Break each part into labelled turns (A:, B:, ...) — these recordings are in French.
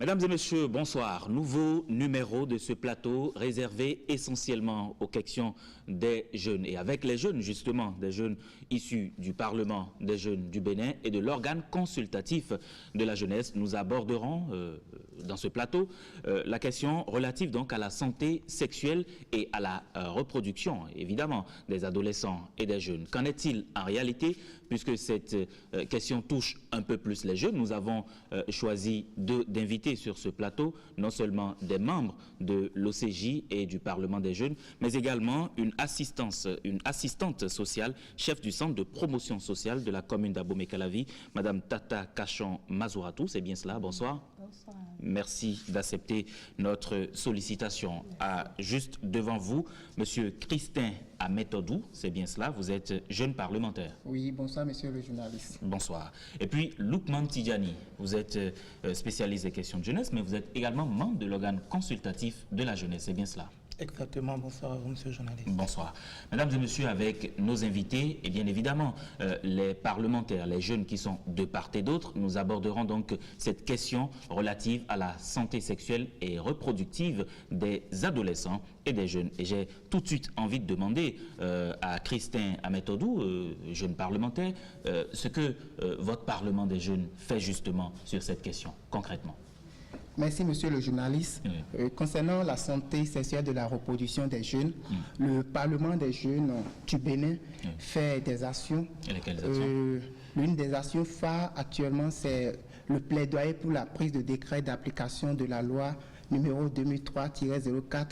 A: Mesdames et messieurs, bonsoir. Nouveau numéro de ce plateau réservé essentiellement aux questions des jeunes. Et avec les jeunes, justement, des jeunes issus du Parlement des jeunes du Bénin et de l'organe consultatif de la jeunesse, nous aborderons dans ce plateau la question relative donc à la santé sexuelle et à la reproduction, évidemment, des adolescents et des jeunes. Qu'en est-il en réalité? Puisque cette question touche un peu plus les jeunes, nous avons choisi d'inviter sur ce plateau non seulement des membres de l'OCJ et du Parlement des jeunes, mais également une assistante sociale, chef du centre de promotion sociale de la commune d'Abomey-Calavi, Madame Tata Kachon Mazouratou. C'est bien cela, bonsoir.
B: Bonsoir.
A: Merci d'accepter notre sollicitation. Juste devant vous, Monsieur Christin Ametodou, c'est bien cela, vous êtes jeune parlementaire.
C: Oui, bonsoir monsieur le journaliste.
A: Bonsoir. Et puis Loukman Tidjani, vous êtes spécialiste des questions de jeunesse, mais vous êtes également membre de l'organe consultatif de la jeunesse, c'est bien cela?
B: Exactement, bonsoir monsieur le journaliste.
A: Bonsoir. Mesdames et messieurs, avec nos invités et bien évidemment les parlementaires, les jeunes qui sont de part et d'autre, nous aborderons donc cette question relative à la santé sexuelle et reproductive des adolescents et des jeunes. Et j'ai tout de suite envie de demander à Christin Ametodou, jeune parlementaire, ce que votre Parlement des jeunes fait justement sur cette question, concrètement.
C: Merci monsieur le journaliste. Oui. Concernant la santé sexuelle de la reproduction des jeunes, le Parlement des jeunes du Bénin fait des actions. Et lesquelles actions? L'une des actions phares actuellement, c'est le plaidoyer pour la prise de décret d'application de la loi numéro 2003-04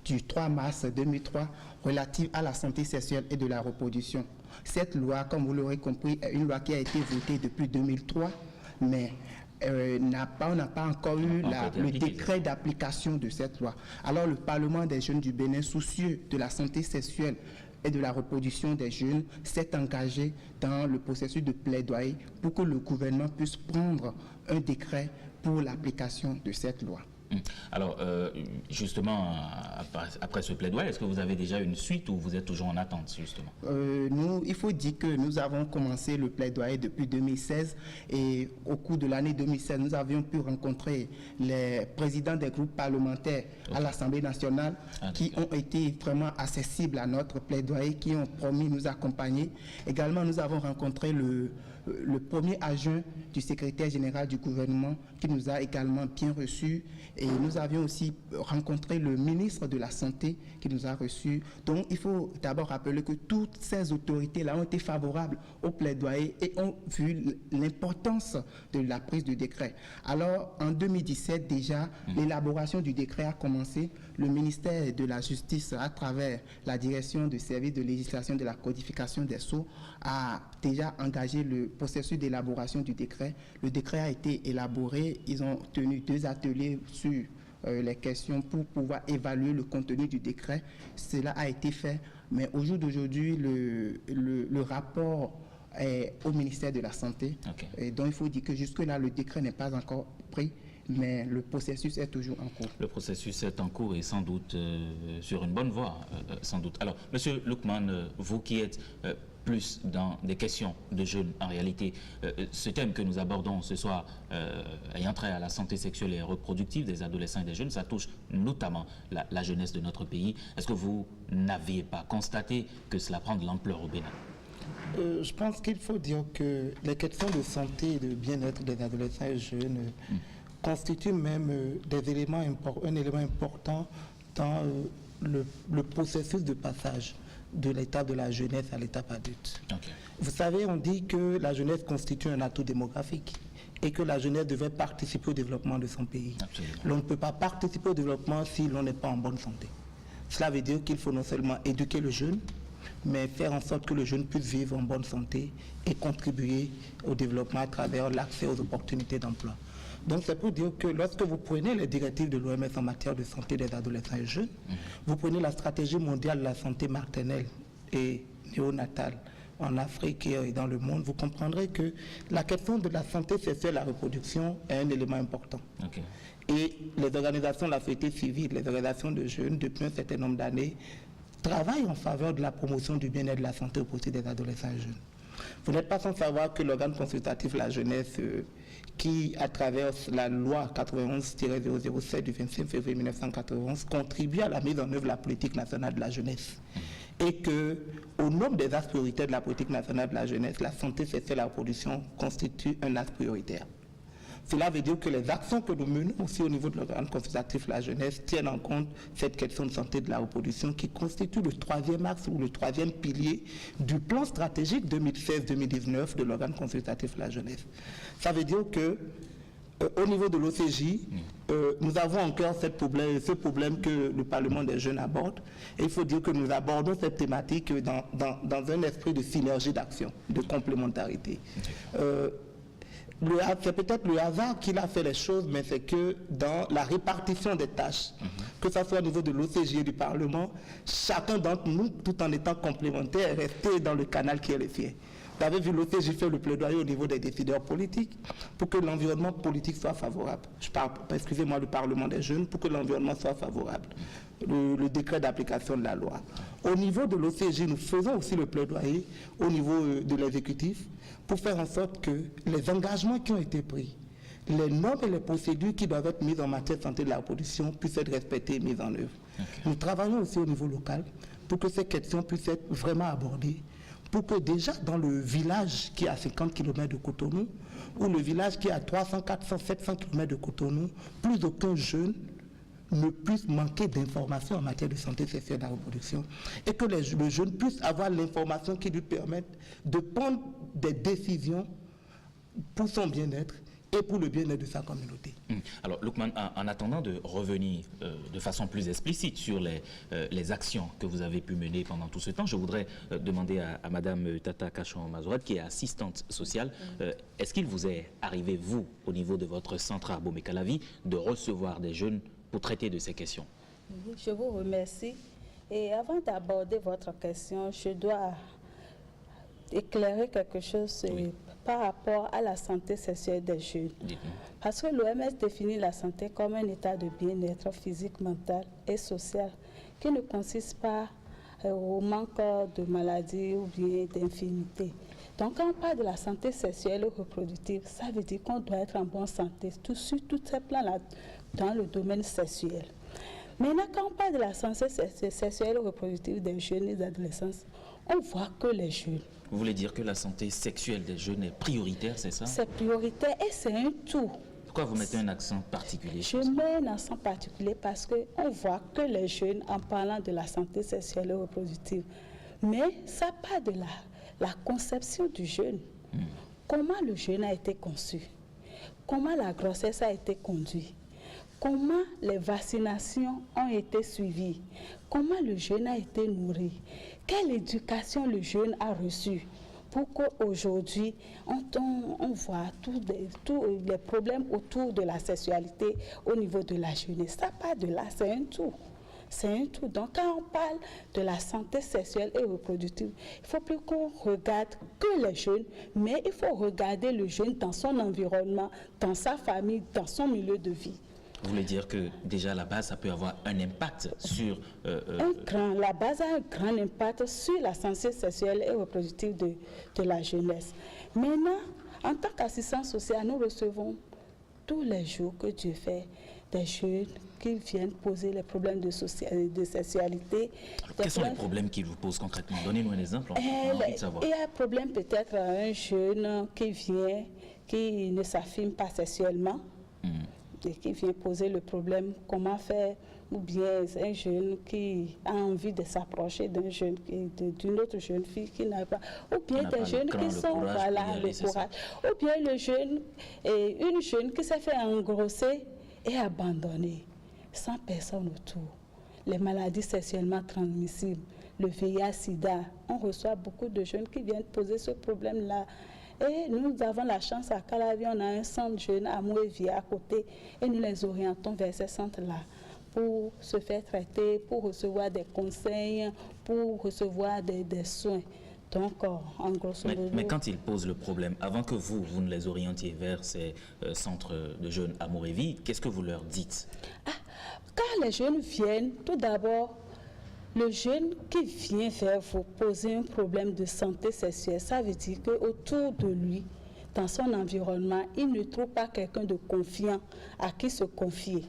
C: du 3 mars 2003 relative à la santé sexuelle et de la reproduction. Cette loi, comme vous l'aurez compris, est une loi qui a été votée depuis 2003, mais on n'a pas encore eu le décret d'application de cette loi. Alors le Parlement des jeunes du Bénin, soucieux de la santé sexuelle et de la reproduction des jeunes, s'est engagé dans le processus de plaidoyer pour que le gouvernement puisse prendre un décret pour l'application de cette loi.
A: Alors, justement, après ce plaidoyer, est-ce que vous avez déjà une suite ou vous êtes toujours en attente, justement?
C: Il faut dire que nous avons commencé le plaidoyer depuis 2016 et au cours de l'année 2016, nous avions pu rencontrer les présidents des groupes parlementaires à l'Assemblée nationale qui ont été vraiment accessibles à notre plaidoyer, qui ont promis de nous accompagner. Également, nous avons rencontré le premier adjoint du secrétaire général du gouvernement qui nous a également bien reçus. Et nous avions aussi rencontré le ministre de la Santé qui nous a reçus. Donc, il faut d'abord rappeler que toutes ces autorités-là ont été favorables au plaidoyer et ont vu l'importance de la prise du décret. Alors, en 2017, déjà, l'élaboration du décret a commencé. Le ministère de la Justice, à travers la direction du service de législation de la codification des sceaux, a déjà engagé le processus d'élaboration du décret. Le décret a été élaboré. Ils ont tenu 2 ateliers sur les questions pour pouvoir évaluer le contenu du décret. Cela a été fait, mais au jour d'aujourd'hui, le rapport est au ministère de la Santé. Et donc il faut dire que jusque-là, le décret n'est pas encore pris, mais le processus est toujours en cours.
A: Le processus est en cours et sans doute sur une bonne voie, sans doute. Alors, Monsieur Loukman, vous qui êtes plus dans des questions de jeunes, en réalité, ce thème que nous abordons ce soir, ayant trait à la santé sexuelle et reproductive des adolescents et des jeunes, ça touche notamment la jeunesse de notre pays. Est-ce que vous n'aviez pas constaté que cela prend de l'ampleur au Bénin?
B: Je pense qu'il faut dire que les questions de santé et de bien-être des adolescents et jeunes constituent même un élément important dans le processus de passage de l'étape de la jeunesse à l'étape adulte. Vous savez, on dit que la jeunesse constitue un atout démographique et que la jeunesse devait participer au développement de son pays. L'on ne peut pas participer au développement si l'on n'est pas en bonne santé. Cela veut dire qu'il faut non seulement éduquer le jeune, mais faire en sorte que le jeune puisse vivre en bonne santé et contribuer au développement à travers l'accès aux opportunités d'emploi. Donc c'est pour dire que lorsque vous prenez les directives de l'OMS en matière de santé des adolescents et jeunes, vous prenez la stratégie mondiale de la santé maternelle et néonatale en Afrique et dans le monde, vous comprendrez que la question de la santé sexuelle et la reproduction est un élément important. Et les organisations de la société civile, les organisations de jeunes, depuis un certain nombre d'années, travaillent en faveur de la promotion du bien-être de la santé au profit des adolescents et jeunes. Vous n'êtes pas sans savoir que l'organe consultatif la jeunesse, qui, à travers la loi 91-007 du 25 février 1991, contribue à la mise en œuvre de la politique nationale de la jeunesse. Et que, au nombre des axes prioritaires de la politique nationale de la jeunesse, la santé sexuelle et la reproduction constitue un axe prioritaire. Cela veut dire que les actions que nous menons aussi au niveau de l'organe consultatif de la jeunesse tiennent en compte cette question de santé de la reproduction qui constitue le troisième axe ou le troisième pilier du plan stratégique 2016-2019 de l'organe consultatif de la jeunesse. Ça veut dire que au niveau de l'OCJ, nous avons encore ce problème que le Parlement des jeunes aborde. Et il faut dire que nous abordons cette thématique dans un esprit de synergie d'action, de complémentarité. C'est peut-être le hasard qui a fait les choses, mais c'est que dans la répartition des tâches, que ce soit au niveau de l'OCJ et du Parlement, chacun d'entre nous, tout en étant complémentaire, est resté dans le canal qui est le sien. Vous avez vu l'OCJ faire le plaidoyer au niveau des décideurs politiques pour que l'environnement politique soit favorable. Je parle, excusez-moi, le Parlement des jeunes, pour que l'environnement soit favorable. Le décret d'application de la loi. Au niveau de l'OCJ, nous faisons aussi le plaidoyer au niveau de l'exécutif pour faire en sorte que les engagements qui ont été pris, les normes et les procédures qui doivent être mises en matière de santé de la reproduction puissent être respectées et mises en œuvre. Nous travaillons aussi au niveau local pour que ces questions puissent être vraiment abordées, pour que déjà dans le village qui est à 50 km de Cotonou, ou le village qui est à 300, 400, 700 km de Cotonou, plus aucun jeune ne puisse manquer d'informations en matière de santé sexuelle et de la reproduction, et que le jeune puisse avoir l'information qui lui permette de prendre des décisions pour son bien-être et pour le bien-être de sa communauté.
A: Alors, Lukman, en attendant de revenir de façon plus explicite sur les actions que vous avez pu mener pendant tout ce temps, je voudrais demander à Madame Tata Kachon-Mazouad, qui est assistante sociale, est-ce qu'il vous est arrivé, vous, au niveau de votre centre Arbo Mekalavi, de recevoir des jeunes pour traiter de ces questions?
D: Oui, je vous remercie. Et avant d'aborder votre question, je dois éclairer quelque chose par rapport à la santé sexuelle des jeunes. Parce que l'OMS définit la santé comme un état de bien-être physique, mental et social qui ne consiste pas au manque de maladies ou bien d'infirmité. Donc, quand on parle de la santé sexuelle et reproductive, ça veut dire qu'on doit être en bonne santé sur tous ces plans-là dans le domaine sexuel. Maintenant, quand on parle de la santé sexuelle et reproductive des jeunes et des adolescents, on voit que les jeunes...
A: Vous voulez dire que la santé sexuelle des jeunes est prioritaire, c'est ça? C'est
D: prioritaire et c'est un tout.
A: Pourquoi vous mettez un accent particulier?
D: Je mets un accent particulier parce qu'on voit que les jeunes, en parlant de la santé sexuelle et reproductive, mais ça part de la conception du jeune. Comment le jeune a été conçu? Comment la grossesse a été conduite? Comment les vaccinations ont été suivies? Comment le jeune a été nourri? Quelle éducation le jeune a reçue? Pour qu'aujourd'hui, on voit tous les problèmes autour de la sexualité au niveau de la jeunesse. Ça part de là, c'est un tout. C'est un tout. Donc, quand on parle de la santé sexuelle et reproductive, il ne faut plus qu'on regarde que les jeunes, mais il faut regarder le jeune dans son environnement, dans sa famille, dans son milieu de vie.
A: Vous voulez dire que déjà à la base, ça peut avoir un impact sur...
D: La base a un grand impact sur la santé sexuelle et reproductive de la jeunesse. Maintenant, en tant qu'assistant social, nous recevons tous les jours que Dieu fait des jeunes qui viennent poser les problèmes de sexualité.
A: Alors, quels sont les problèmes qu'ils vous posent concrètement? Donnez-nous un exemple, on a envie de savoir.
D: Il y a un problème peut-être à un jeune qui vient, qui ne s'affirme pas sexuellement. Et qui vient poser le problème, comment faire, ou bien un jeune qui a envie de s'approcher d'une autre jeune fille qui n'a pas, ou bien des jeunes qui sont, voilà, le courage, ou bien une jeune qui s'est fait engrosser et abandonnée, sans personne autour. Les maladies sexuellement transmissibles, le VIH-Sida, on reçoit beaucoup de jeunes qui viennent poser ce problème-là. Et nous avons la chance à Calavi, on a un centre jeune à Mouévia à côté et nous les orientons vers ce centre-là pour se faire traiter, pour recevoir des conseils, pour recevoir des soins. Donc, en grosso modo...
A: Mais quand ils posent le problème, avant que vous ne les orientiez vers ces centres de jeunes à Mouévia, qu'est-ce que vous leur dites?
D: Quand les jeunes viennent, tout d'abord, Le jeune qui vient vers vous poser un problème de santé sexuelle, ça veut dire qu'autour de lui, dans son environnement, il ne trouve pas quelqu'un de confiant à qui se confier.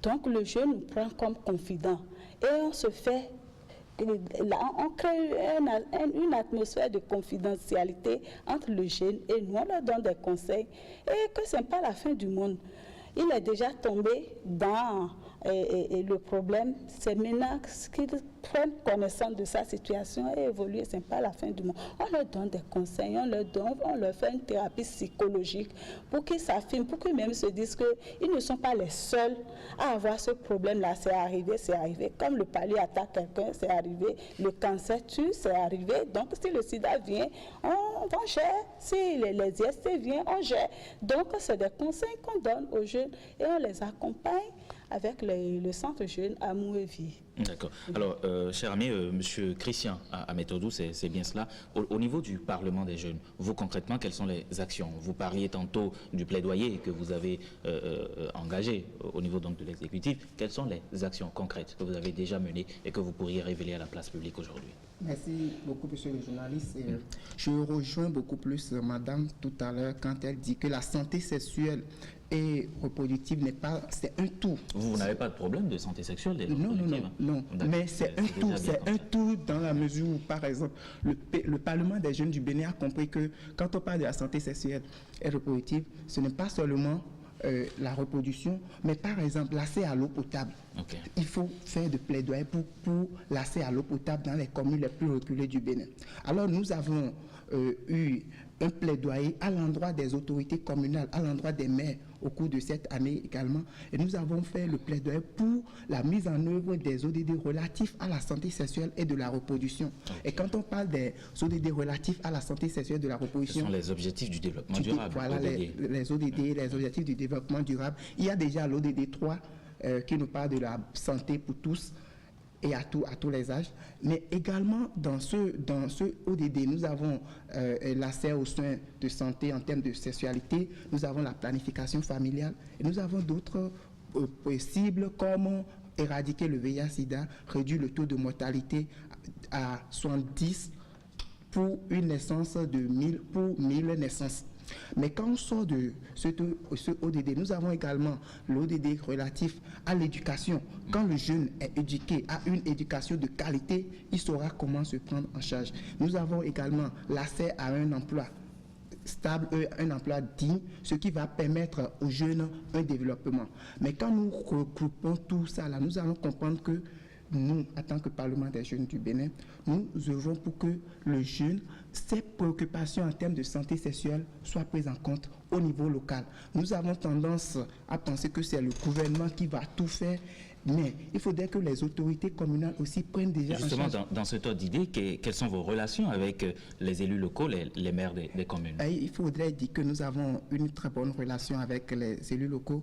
D: Donc le jeune nous prend comme confident et on se fait, on crée une atmosphère de confidentialité entre le jeune et nous, on leur donne des conseils et que ce n'est pas la fin du monde. Il est déjà tombé dans le problème, c'est maintenant qu'ils prennent connaissance de sa situation et évoluent, ce n'est pas la fin du monde. On leur donne des conseils, on leur fait une thérapie psychologique pour qu'ils s'affirment, pour qu'ils même se disent qu'ils ne sont pas les seuls à avoir ce problème-là. C'est arrivé. Comme le palu attaque quelqu'un, c'est arrivé. Le cancer tue, c'est arrivé. Donc si le sida vient, on gère. Si les IST viennent, on gère. Donc c'est des conseils qu'on donne aux jeunes et on les accompagne avec le centre jeune Amour et Vie.
A: D'accord. Alors, cher ami, monsieur Christian Amétodou, c'est bien cela. Au niveau du Parlement des jeunes, vous concrètement, quelles sont les actions? Vous parliez tantôt du plaidoyer que vous avez engagé au niveau donc, de l'exécutif. Quelles sont les actions concrètes que vous avez déjà menées et que vous pourriez révéler à la place publique aujourd'hui?
C: Merci beaucoup, monsieur le journaliste. Je rejoins beaucoup plus madame tout à l'heure quand elle dit que la santé sexuelle et reproductive n'est pas, c'est un tout.
A: Vous n'avez pas de problème de santé sexuelle?
C: Non, mais c'est un tout dans la mesure où, par exemple, le Parlement des jeunes du Bénin a compris que quand on parle de la santé sexuelle et reproductive, ce n'est pas seulement la reproduction, mais par exemple l'accès à l'eau potable. Okay. Il faut faire de plaidoyer pour l'accès à l'eau potable dans les communes les plus reculées du Bénin. Alors nous avons eu un plaidoyer à l'endroit des autorités communales, à l'endroit des maires au cours de cette année également. Et nous avons fait le plaidoyer pour la mise en œuvre des ODD relatifs à la santé sexuelle et de la reproduction. Okay. Et quand on parle des ODD relatifs à la santé sexuelle et de la reproduction...
A: Ce sont les objectifs du développement durable.
C: Voilà, les ODD, les objectifs du développement durable. Il y a déjà l'ODD 3 qui nous parle de la santé pour tous et à tous les âges. Mais également, dans ce ODD, nous avons l'accès aux soins de santé en termes de sexualité, nous avons la planification familiale, et nous avons d'autres cibles comme éradiquer le VIH-Sida, réduire le taux de mortalité à 70 pour une naissance de 1000 pour 1000 naissances. Mais quand on sort de ce ODD, nous avons également l'ODD relatif à l'éducation. Quand le jeune est éduqué, a une éducation de qualité, il saura comment se prendre en charge. Nous avons également l'accès à un emploi stable, un emploi digne, ce qui va permettre aux jeunes un développement. Mais quand nous regroupons tout ça, là, nous allons comprendre que nous, en tant que Parlement des jeunes du Bénin, nous œuvrons pour que le jeune, ses préoccupations en termes de santé sexuelle soient prises en compte au niveau local. Nous avons tendance à penser que c'est le gouvernement qui va tout faire, mais il faudrait que les autorités communales aussi prennent déjà
A: justement en charge. Dans ce ordre d'idée, quelles sont vos relations avec les élus locaux, les maires des communes?
C: Il faudrait dire que nous avons une très bonne relation avec les élus locaux.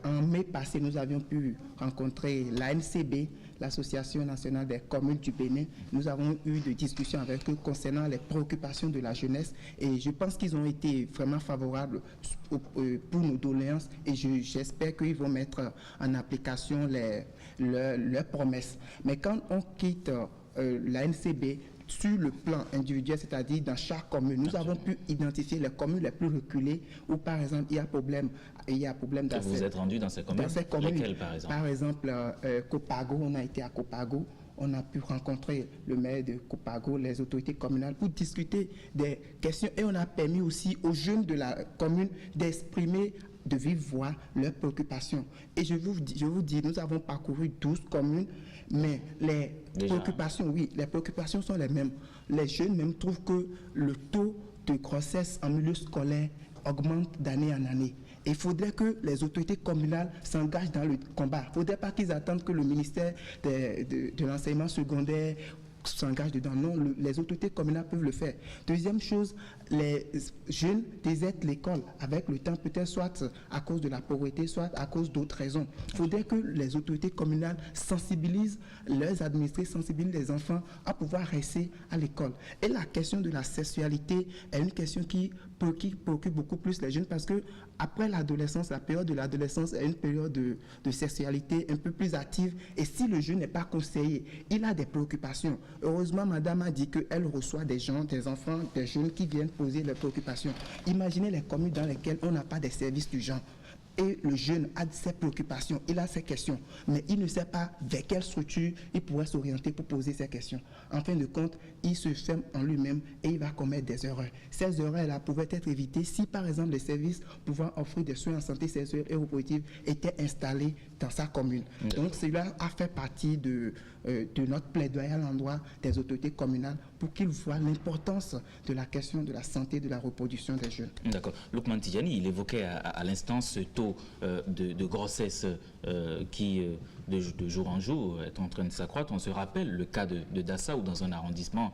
C: En mai passé, nous avions pu rencontrer l'ANCB, l'Association nationale des communes du Bénin. Nous avons eu des discussions avec eux concernant les préoccupations de la jeunesse et je pense qu'ils ont été vraiment favorables pour nos doléances et j'espère qu'ils vont mettre en application leurs promesses. Mais quand on quitte l'ANCB, sur le plan individuel, c'est-à-dire dans chaque commune, nous avons pu identifier les communes les plus reculées où, par exemple, il y a problème d'accès.
A: Vous êtes rendu dans ces communes? Lesquelles, par exemple?
C: Par exemple, Copago, on a été à Copago. On a pu rencontrer le maire de Copago, les autorités communales pour discuter des questions et on a permis aussi aux jeunes de la commune d'exprimer de vive voix leurs préoccupations. Et je vous dis, nous avons parcouru 12 communes, mais les préoccupations, oui, les préoccupations sont les mêmes. Les jeunes même trouvent que le taux de grossesse en milieu scolaire augmente d'année en année. Et il faudrait que les autorités communales s'engagent dans le combat. Il ne faudrait pas qu'ils attendent que le ministère de l'enseignement secondaire s'engage dedans. Non, les autorités communales peuvent le faire. Deuxième chose, les jeunes désertent l'école avec le temps, peut-être soit à cause de la pauvreté, soit à cause d'autres raisons. Il faudrait que les autorités communales sensibilisent leurs administrés, sensibilisent les enfants à pouvoir rester à l'école. Et la question de la sexualité est une question qui préoccupe beaucoup plus les jeunes parce que après l'adolescence, la période de l'adolescence est une période de sexualité un peu plus active. Et si le jeune n'est pas conseillé, il a des préoccupations. Heureusement, madame a dit qu'elle reçoit des gens, des enfants, des jeunes qui viennent poser leurs préoccupations. Imaginez les communes dans lesquelles on n'a pas de services du genre. Et le jeune a ses préoccupations, il a ses questions, mais il ne sait pas vers quelle structure il pourrait s'orienter pour poser ses questions. En fin de compte, il se ferme en lui-même et il va commettre des erreurs. Ces erreurs-là pouvaient être évitées si, par exemple, les services pouvant offrir des soins en santé sexuelle et reproductive étaient installés dans sa commune. Donc, cela a fait partie de notre plaidoyer à l'endroit des autorités communales pour qu'ils voient l'importance de la question de la santé et de la reproduction des jeunes.
A: D'accord. Lukman Tidjani, il évoquait à l'instant ce taux de grossesse qui, de jour en jour, est en train de s'accroître. On se rappelle le cas de Dassa, où dans un arrondissement,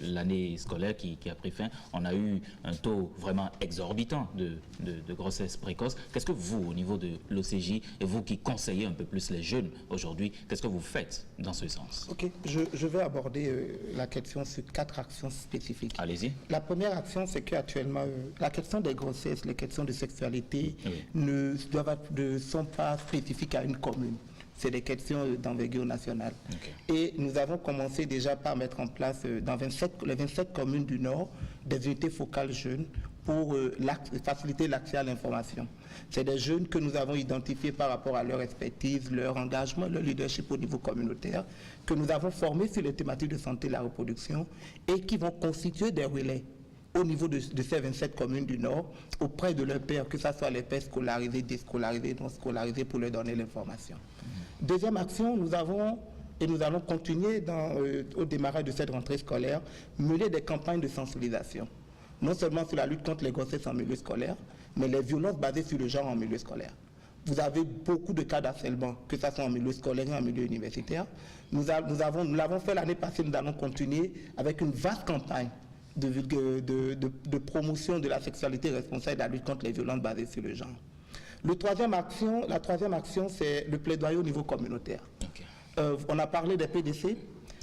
A: l'année scolaire qui a pris fin, on a eu un taux vraiment exorbitant de grossesse précoce. Qu'est-ce que vous, au niveau de l'OCJ, et vous qui conseillez un peu plus les jeunes aujourd'hui, qu'est-ce que vous faites dans ce sens?
B: Ok, je vais aborder la question sur 4 actions spécifiques.
A: Allez-y.
B: La première action, c'est qu'actuellement, la question des grossesses, les questions de sexualité ne sont pas spécifiques à une commune. C'est des questions d'envergure nationale. Okay. Et nous avons commencé déjà par mettre en place dans les 27 communes du Nord des unités focales jeunes pour faciliter l'accès à l'information. C'est des jeunes que nous avons identifiés par rapport à leur expertise, leur engagement, leur leadership au niveau communautaire, que nous avons formés sur les thématiques de santé et la reproduction et qui vont constituer des relais au niveau de ces 27 communes du Nord, auprès de leurs pairs, que ce soit les pairs scolarisés, déscolarisés, non scolarisés, pour leur donner l'information. Deuxième action, nous allons continuer au démarrage de cette rentrée scolaire, mener des campagnes de sensibilisation, non seulement sur la lutte contre les grossesses en milieu scolaire, mais les violences basées sur le genre en milieu scolaire. Vous avez beaucoup de cas d'harcèlement, que ce soit en milieu scolaire et en milieu universitaire. Nous l'avons fait l'année passée, nous allons continuer avec une vaste campagne de promotion de la sexualité responsable et de la lutte contre les violences basées sur le genre. La troisième action, c'est le plaidoyer au niveau communautaire. Okay. On a parlé des PDC.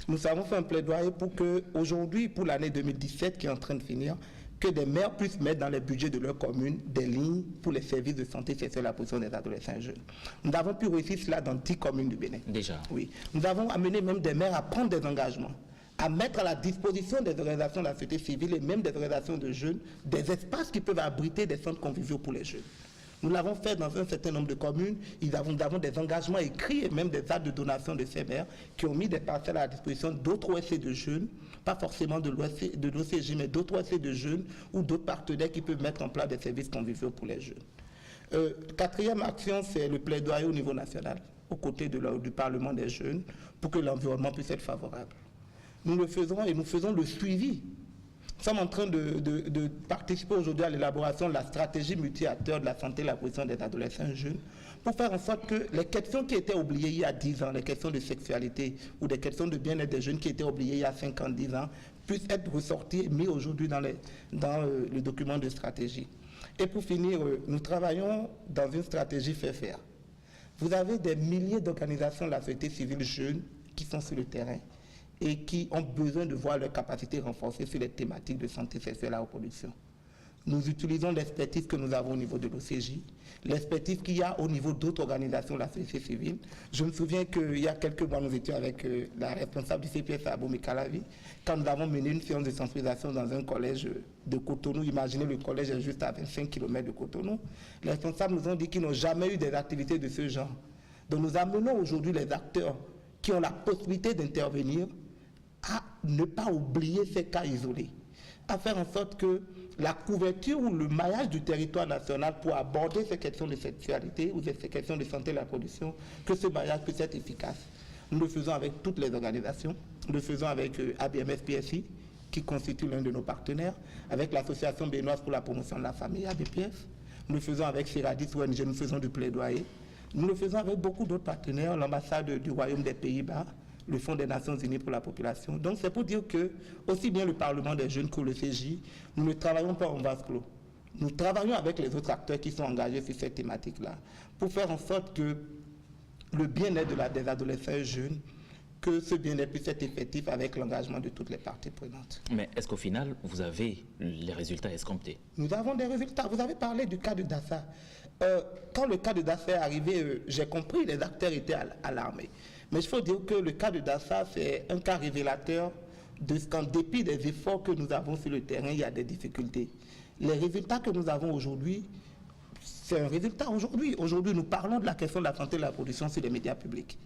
B: Nous avons fait un plaidoyer pour que, aujourd'hui, pour l'année 2017 qui est en train de finir, que des maires puissent mettre dans les budgets de leur commune des lignes pour les services de santé sexuelle et la protection des adolescents et jeunes. Nous avons pu réussir cela dans 10 communes du Bénin. Déjà. Oui. Nous avons amené même des maires à prendre des engagements, à mettre à la disposition des organisations de la société civile et même des organisations de jeunes des espaces qui peuvent abriter des centres conviviaux pour les jeunes. Nous l'avons fait dans un certain nombre de communes. Nous avons des engagements écrits et même des actes de donation de ces maires qui ont mis des parcelles à la disposition d'autres OSC de jeunes, pas forcément de l'OCJ, mais d'autres OSC de jeunes ou d'autres partenaires qui peuvent mettre en place des services conviviaux pour les jeunes. Quatrième action, c'est le plaidoyer au niveau national, aux côtés du Parlement des jeunes, pour que l'environnement puisse être favorable. Nous le faisons et nous faisons le suivi. Nous sommes en train de participer aujourd'hui à l'élaboration de la stratégie multi-acteurs de la santé et la protection des adolescents et jeunes pour faire en sorte que les questions qui étaient oubliées il y a 10 ans, les questions de sexualité ou des questions de bien-être des jeunes qui étaient oubliées il y a 5 ans, 10 ans, puissent être ressorties et mises aujourd'hui dans le document de stratégie. Et pour finir, nous travaillons dans une stratégie fait faire. Vous avez des milliers d'organisations de la société civile jeunes qui sont sur le terrain et qui ont besoin de voir leurs capacités renforcées sur les thématiques de santé sexuelle et la reproduction. Nous utilisons l'expertise que nous avons au niveau de l'OCJ, l'expertise qu'il y a au niveau d'autres organisations de la société civile. Je me souviens qu'il y a quelques mois, nous étions avec la responsable du CPS à Abomey-Calavi, quand nous avons mené une séance de sensibilisation dans un collège de Cotonou. Imaginez, le collège est juste à 25 km de Cotonou. Les responsables nous ont dit qu'ils n'ont jamais eu des activités de ce genre. Donc nous amenons aujourd'hui les acteurs qui ont la possibilité d'intervenir à ne pas oublier ces cas isolés, à faire en sorte que la couverture ou le maillage du territoire national pour aborder ces questions de sexualité ou ces questions de santé et la reproduction, que ce maillage puisse être efficace. Nous le faisons avec toutes les organisations, nous le faisons avec ABMS-PSI, qui constitue l'un de nos partenaires, avec l'Association béninoise pour la promotion de la famille, ABPF, nous le faisons avec Seradis ONG, nous faisons du plaidoyer, nous le faisons avec beaucoup d'autres partenaires, l'ambassade du Royaume des Pays-Bas, le Fonds des Nations Unies pour la population. Donc c'est pour dire que, aussi bien le Parlement des jeunes que le CJ, nous ne travaillons pas en vase clos. Nous travaillons avec les autres acteurs qui sont engagés sur cette thématique-là pour faire en sorte que le bien-être des adolescents et jeunes, que ce bien-être puisse être effectif avec l'engagement de toutes les parties prenantes.
A: Mais est-ce qu'au final, vous avez les résultats escomptés?
B: Nous avons des résultats. Vous avez parlé du cas de Dassa. Quand le cas de Dassa est arrivé, j'ai compris, les acteurs étaient alarmés. Mais il faut dire que le cas de Dassa, c'est un cas révélateur de ce qu'en dépit des efforts que nous avons sur le terrain, il y a des difficultés. Les résultats que nous avons aujourd'hui, c'est un résultat aujourd'hui. Aujourd'hui, nous parlons de la question de la santé et de la production sur les médias publics.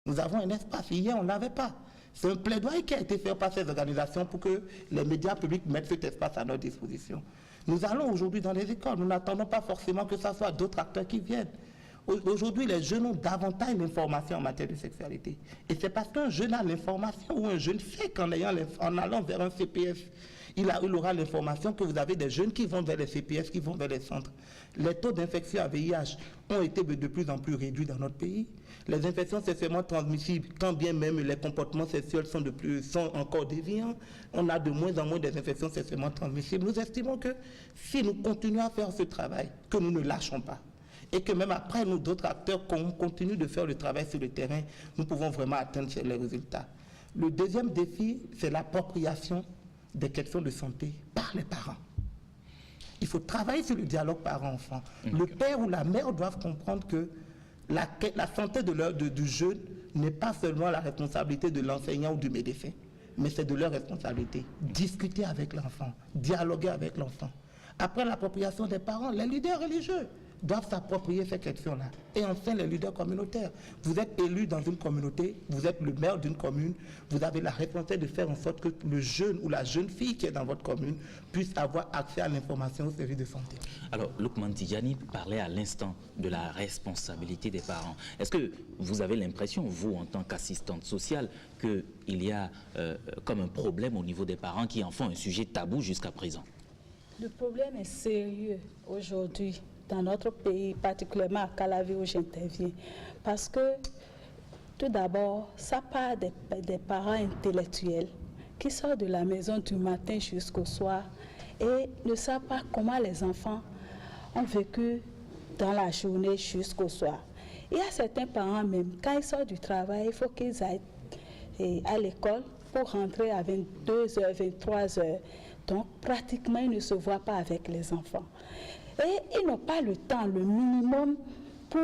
B: Nous avons un espace. Hier, on ne l'avait pas. C'est un plaidoyer qui a été fait par ces organisations pour que les médias publics mettent cet espace à notre disposition. Nous allons aujourd'hui dans les écoles. Nous n'attendons pas forcément que ce soit d'autres acteurs qui viennent. Aujourd'hui, les jeunes ont davantage d'informations en matière de sexualité. Et c'est parce qu'un jeune a l'information ou un jeune sait qu'en allant vers un CPF, il aura l'information que vous avez des jeunes qui vont vers les CPF, qui vont vers les centres. Les taux d'infection à VIH ont été de plus en plus réduits dans notre pays. Les infections sexuellement transmissibles, quand bien même les comportements sexuels sont encore déviants, on a de moins en moins des infections sexuellement transmissibles. Nous estimons que si nous continuons à faire ce travail, que nous ne lâchons pas, et que même après, nous, d'autres acteurs, continuent de faire le travail sur le terrain, nous pouvons vraiment atteindre les résultats. Le deuxième défi, c'est l'appropriation des questions de santé par les parents. Il faut travailler sur le dialogue parent-enfant. Le père ou la mère doivent comprendre que la santé du jeune n'est pas seulement la responsabilité de l'enseignant ou du médecin, mais c'est de leur responsabilité. Discuter avec l'enfant, dialoguer avec l'enfant. Après l'appropriation des parents, les leaders religieux doivent s'approprier ces questions-là. Et enfin, les leaders communautaires. Vous êtes élu dans une communauté, vous êtes le maire d'une commune, vous avez la responsabilité de faire en sorte que le jeune ou la jeune fille qui est dans votre commune puisse avoir accès à l'information au service de santé.
A: Alors, Lukman Tidjani parlait à l'instant de la responsabilité des parents. Est-ce que vous avez l'impression, vous, en tant qu'assistante sociale, qu'il y a comme un problème au niveau des parents qui en font un sujet tabou jusqu'à présent?
D: Le problème est sérieux aujourd'hui dans notre pays, particulièrement à Calavi où j'interviens. Parce que, tout d'abord, ça part des parents intellectuels qui sortent de la maison du matin jusqu'au soir et ne savent pas comment les enfants ont vécu dans la journée jusqu'au soir. Il y a certains parents même, quand ils sortent du travail, il faut qu'ils aillent à l'école pour rentrer à 22h, 23h. Donc, pratiquement, ils ne se voient pas avec les enfants. Et ils n'ont pas le temps, le minimum pour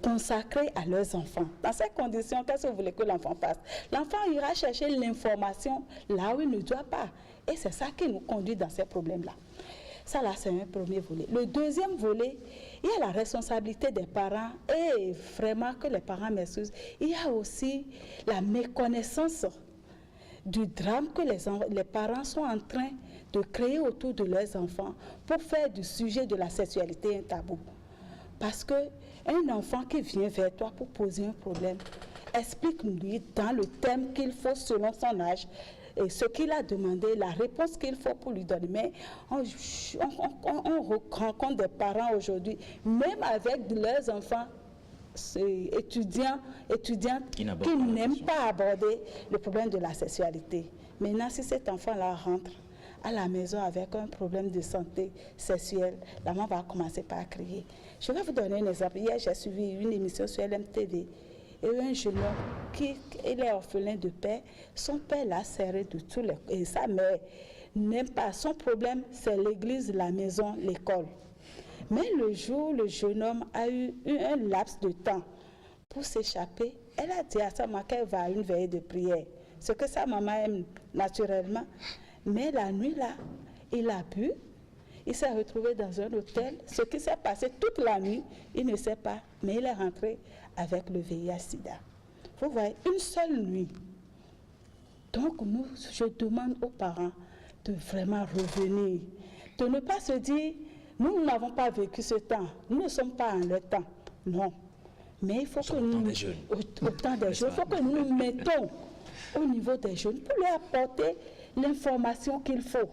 D: consacrer à leurs enfants. Dans ces conditions, qu'est-ce que vous voulez que l'enfant fasse? L'enfant ira chercher l'information là où il ne doit pas. Et c'est ça qui nous conduit dans ces problèmes-là. Ça, là, c'est un premier volet. Le deuxième volet, il y a la responsabilité des parents. Et vraiment, que les parents m'excusent, il y a aussi la méconnaissance du drame que les parents sont en train de créer autour de leurs enfants pour faire du sujet de la sexualité un tabou. Parce qu'un enfant qui vient vers toi pour poser un problème, explique-lui dans le thème qu'il faut selon son âge, et ce qu'il a demandé, la réponse qu'il faut pour lui donner. Mais on rencontre des parents aujourd'hui, même avec leurs enfants, étudiants qui n'aiment pas aborder le problème de la sexualité. Maintenant, si cet enfant-là rentre à la maison avec un problème de santé sexuelle, la maman va commencer par crier. Je vais vous donner un exemple. Hier, j'ai suivi une émission sur LMTV et un jeune homme il est orphelin de père. Son père l'a serré de tous les... Et sa mère n'aime pas. Son problème, c'est l'église, la maison, l'école. Mais le jour où le jeune homme a eu un laps de temps pour s'échapper, elle a dit à sa maman qu'elle va à une veillée de prière. Ce que sa maman aime naturellement. Mais la nuit là, il a bu, il s'est retrouvé dans un hôtel. Ce qui s'est passé toute la nuit, il ne sait pas, mais il est rentré avec le VIH-Sida. Vous voyez, une seule nuit. Donc je demande aux parents de vraiment revenir, de ne pas se dire, nous n'avons pas vécu ce temps, nous ne sommes pas en leur temps. Non. Mais il faut que nous, autant des jeunes, il faut que nous nous mettons au niveau des jeunes pour leur apporter l'information qu'il faut.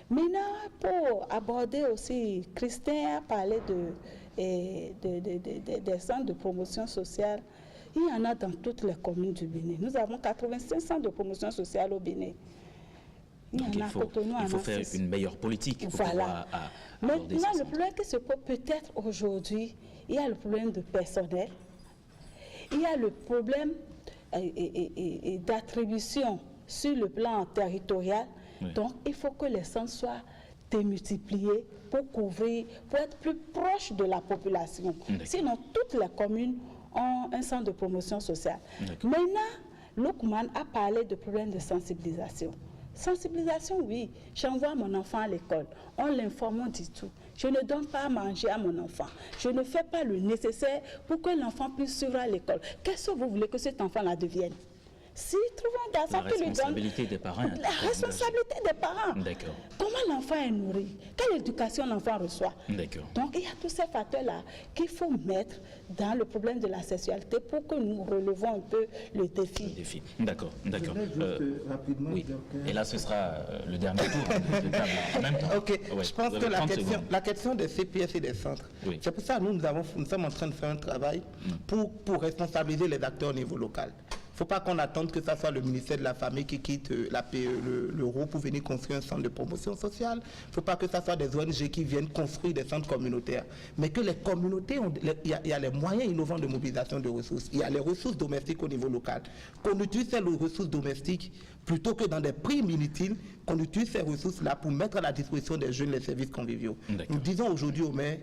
D: Maintenant, pour aborder aussi, Christin a parlé des centres de promotion sociale. Il y en a dans toutes les communes du Bénin. Nous avons 85 centres de promotion sociale au Bénin. Il y en a à Cotonou,
A: il faut faire une meilleure politique pour pouvoir aborder
D: Maintenant,
A: ça.
D: le problème qui se pose peut-être aujourd'hui, il y a le problème de personnel, il y a le problème d'attribution sur le plan territorial.
A: Oui.
D: Donc, il faut que les centres soient démultipliés pour couvrir, pour être plus proche de la population. Sinon, toutes les communes ont un centre de promotion sociale. Maintenant, Lookman a parlé de problèmes de sensibilisation. Sensibilisation, oui. J'envoie mon enfant à l'école. On l'informe, on dit tout. Je ne donne pas à manger à mon enfant. Je ne fais pas le nécessaire pour que l'enfant puisse suivre à l'école. Qu'est-ce que vous voulez que cet enfant-là devienne? S'il trouve un garçon qui lui donne...
A: La responsabilité des parents.
D: La responsabilité des parents.
A: D'accord.
D: Comment l'enfant est nourri? Quelle éducation l'enfant reçoit?
A: D'accord.
D: Donc, il y a tous ces facteurs-là qu'il faut mettre dans le problème de la sexualité pour que nous relevons un peu le défi.
A: D'accord, d'accord.
B: Rapidement
A: Oui.
B: dire que...
A: Et là, ce sera le dernier tour de table en même temps.
B: Ok,
A: Ouais.
B: je pense
A: Vous
B: que
A: avez 30 secondes.
B: la question des CPS et des centres,
A: Oui.
B: c'est pour ça que nous sommes en train de faire un travail pour responsabiliser les acteurs au niveau local. Il ne faut pas qu'on attende que ce soit le ministère de la Famille qui quitte l'euro pour venir construire un centre de promotion sociale. Il ne faut pas que ce soit des ONG qui viennent construire des centres communautaires. Mais que les communautés, il y a les moyens innovants de mobilisation de ressources. Il y a les ressources domestiques au niveau local. Qu'on utilise ces ressources domestiques plutôt que dans des primes inutiles, qu'on utilise ces ressources-là pour mettre à la disposition des jeunes les services conviviaux. Nous disons aujourd'hui aux maires,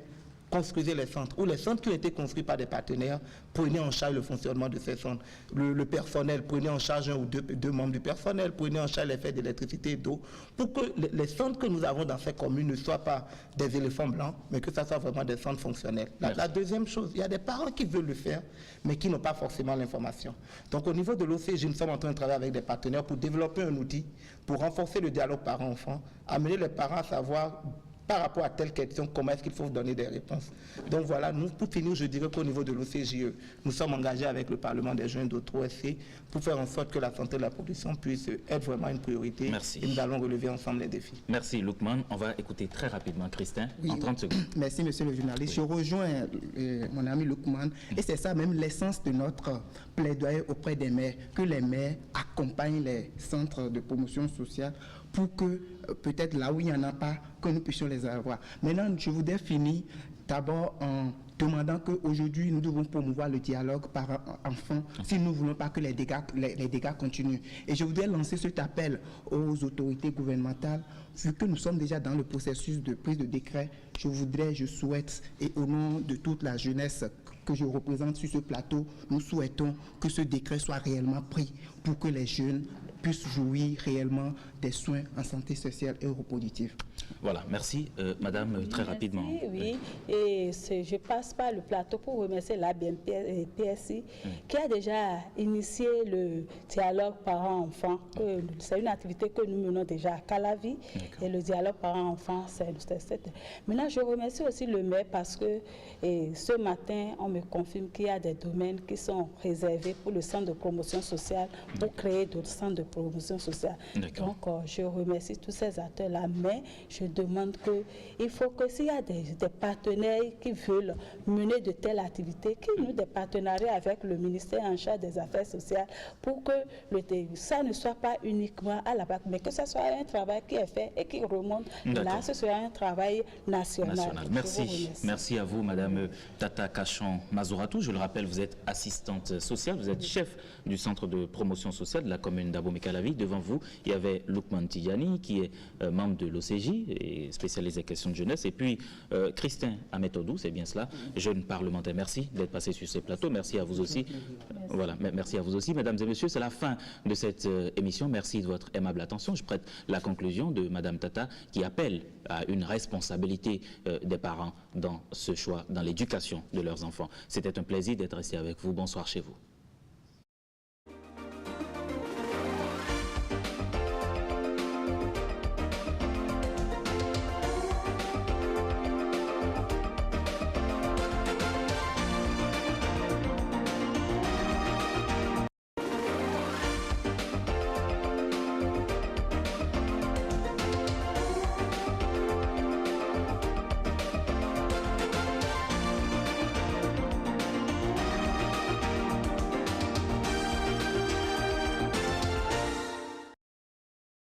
B: construisez les centres, ou les centres qui ont été construits par des partenaires, prenez en charge le fonctionnement de ces centres. Le personnel, prenez en charge un ou deux membres du personnel, prenez en charge les frais d'électricité et d'eau, pour que les centres que nous avons dans ces communes ne soient pas des éléphants blancs, mais que ça soit vraiment des centres fonctionnels. La deuxième chose, il y a des parents qui veulent le faire, mais qui n'ont pas forcément l'information. Donc au niveau de l'OCG, nous sommes en train de travailler avec des partenaires pour développer un outil, pour renforcer le dialogue parents-enfants, amener les parents à savoir par rapport à telle question, comment est-ce qu'il faut donner des réponses. Donc voilà, nous, pour finir, je dirais qu'au niveau de l'OCGE, nous sommes engagés avec le Parlement des jeunes d'autres OSC pour faire en sorte que la santé de la production puisse être vraiment une priorité.
A: Merci.
B: Et nous allons relever ensemble les défis.
A: Merci, Lookman. On va écouter très rapidement Christin, en 30 secondes.
C: Merci, monsieur le journaliste. Je rejoins mon ami Lookman. Et c'est ça même l'essence de notre plaidoyer auprès des maires, que les maires accompagnent les centres de promotion sociale pour que, peut-être là où il n'y en a pas, que nous puissions les avoir. Maintenant, je voudrais finir d'abord en demandant qu'aujourd'hui, nous devons promouvoir le dialogue par enfant si nous ne voulons pas que les dégâts continuent. Et je voudrais lancer cet appel aux autorités gouvernementales, vu que nous sommes déjà dans le processus de prise de décret. Je souhaite, et au nom de toute la jeunesse que je représente sur ce plateau, nous souhaitons que ce décret soit réellement pris pour que les jeunes puissent jouir réellement des soins en santé sociale et reproductive.
A: Voilà, merci. Madame, très rapidement.
D: Oui, et je passe par le plateau pour remercier la PSI qui a déjà initié le dialogue parents-enfants. C'est une activité que nous menons déjà à Calavi. Et le dialogue parents-enfants, c'est... Maintenant, je remercie aussi le maire parce que ce matin, on me confirme qu'il y a des domaines qui sont réservés pour le centre de promotion sociale, pour créer d'autres centres de promotion sociale. Donc, je remercie tous ces acteurs-là, mais je demande qu'il faut que s'il y a des partenaires qui veulent mener de telles activités, qu'ils nous des partenariats avec le ministère en charge des Affaires sociales pour que ça ne soit pas uniquement à la BAC, mais que ce soit un travail qui est fait et qui remonte là, ce soit un travail national.
A: Merci. Merci à vous, Madame Tata Kachon Mazouratou. Je le rappelle, vous êtes assistante sociale, vous êtes chef du centre de promotion sociale de la commune d'Abomey-Calavi. Devant vous, il y avait Lookman Tidjani, qui est membre de l'OCJ et spécialisé en questions de jeunesse. Et puis, Christin Ametodou, c'est bien cela, jeune parlementaire. Merci d'être passé sur ce plateau. Merci à vous aussi. Voilà, merci à vous aussi. Mesdames et messieurs, c'est la fin de cette émission. Merci de votre aimable attention. Je prête la conclusion de Madame Tata qui appelle à une responsabilité des parents dans ce choix, dans l'éducation de leurs enfants. C'était un plaisir d'être resté avec vous. Bonsoir chez vous.